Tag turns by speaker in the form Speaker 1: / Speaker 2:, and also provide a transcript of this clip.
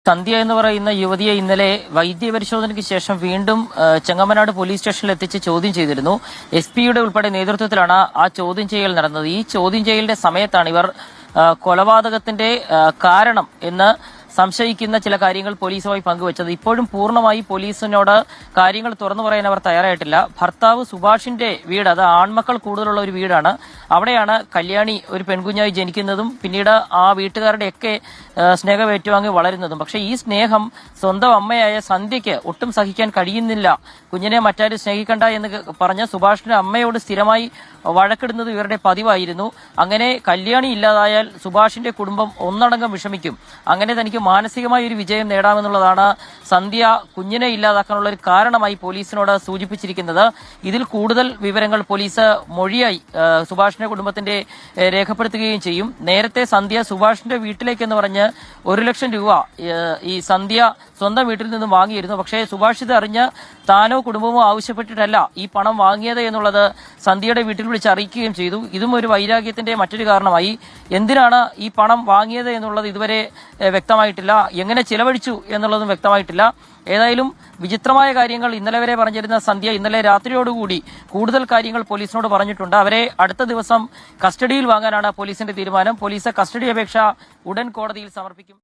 Speaker 1: സന്ധ്യ എന്ന് പറയുന്ന യുവതിയെ ഇന്നലെ വൈദ്യപരിശോധനയ്ക്ക് ശേഷം വീണ്ടും ചെങ്ങമനാട് പോലീസ് സ്റ്റേഷനിൽ എത്തിച്ച് ചോദ്യം ചെയ്തിരുന്നു. എസ്.പിയുടെ ഉൾപ്പെടെ നേതൃത്വത്തിലാണ് ആ ചോദ്യം ചെയ്യൽ നടന്നത്. ഈ ചോദ്യം ചെയ്യലിന്റെ സമയത്താണ് ഇവർ കൊലപാതകത്തിന്റെ കാരണം എന്ന് സംശയിക്കുന്ന ചില കാര്യങ്ങൾ പോലീസുമായി പങ്കുവച്ചത്. ഇപ്പോഴും പൂർണ്ണമായി പോലീസിനോട് കാര്യങ്ങൾ തുറന്നു പറയാൻ അവർ തയ്യാറായിട്ടില്ല. ഭർത്താവ് സുഭാഷിന്റെ വീട്, അത് ആൺമക്കൾ കൂടുതലുള്ള ഒരു വീടാണ്. അവിടെയാണ് കല്യാണി ഒരു പെൺകുഞ്ഞായി ജനിക്കുന്നതും പിന്നീട് ആ വീട്ടുകാരുടെയൊക്കെ സ്നേഹം ഏറ്റുവാങ്ങി വളരുന്നതും. പക്ഷേ ഈ സ്നേഹം സ്വന്തം അമ്മയായ സന്ധ്യയ്ക്ക് ഒട്ടും സഹിക്കാൻ കഴിയുന്നില്ല. കുഞ്ഞിനെ മറ്റാരും സ്നേഹിക്കണ്ട എന്ന് പറഞ്ഞ സുഭാഷിന്റെ അമ്മയോട് സ്ഥിരമായി വഴക്കിടുന്നത് ഇവരുടെ പതിവായിരുന്നു. അങ്ങനെ കല്യാണി ഇല്ലാതായാൽ സുഭാഷിന്റെ കുടുംബം ഒന്നടങ്കം വിഷമിക്കും. അങ്ങനെ തനിക്ക് മാനസികമായ ഒരു വിജയം നേടാമെന്നുള്ളതാണ് സന്ധ്യ കുഞ്ഞിനെ ഇല്ലാതാക്കാനുള്ള ഒരു കാരണമായി പോലീസിനോട് സൂചിപ്പിച്ചിരിക്കുന്നത്. ഇതിൽ കൂടുതൽ വിവരങ്ങൾ പോലീസ് മൊഴിയായി സുഭാഷിന്റെ കുടുംബത്തിന്റെ രേഖപ്പെടുത്തുകയും ചെയ്യും. നേരത്തെ സന്ധ്യ സുഭാഷിന്റെ വീട്ടിലേക്കെന്ന് പറഞ്ഞ് 1 ലക്ഷം രൂപ ഈ സന്ധ്യ സ്വന്തം വീട്ടിൽ നിന്നും വാങ്ങിയിരുന്നു. പക്ഷേ സുഭാഷ് ഇത് അറിഞ്ഞ് താനോ കുടുംബമോ ആവശ്യപ്പെട്ടിട്ടല്ല ഈ പണം വാങ്ങിയത് എന്നുള്ളത് സന്ധ്യയുടെ വീട്ടിൽ വിളിച്ച് അറിയിക്കുകയും ചെയ്തു. ഇതും ഒരു വൈരാഗ്യത്തിന്റെ മറ്റൊരു കാരണമായി. എന്തിനാണ് ഈ പണം വാങ്ങിയത് എന്നുള്ളത് ഇതുവരെ വ്യക്തമായിട്ടില്ല. എങ്ങനെ ചിലവഴിച്ചു എന്നുള്ളതും വ്യക്തമായിട്ടില്ല. ഏതായാലും വിചിത്രമായ കാര്യങ്ങൾ ഇന്നലെ വരെ പറഞ്ഞിരുന്ന സന്ധ്യ ഇന്നലെ രാത്രിയോടുകൂടി കൂടുതൽ കാര്യങ്ങൾ പോലീസിനോട് പറഞ്ഞിട്ടുണ്ട്. അവരെ അടുത്ത ദിവസം കസ്റ്റഡിയിൽ വാങ്ങാനാണ് പോലീസിന്റെ തീരുമാനം. പോലീസ് കസ്റ്റഡി അപേക്ഷ ഉടൻ കോടതിയിൽ സമർപ്പിക്കും.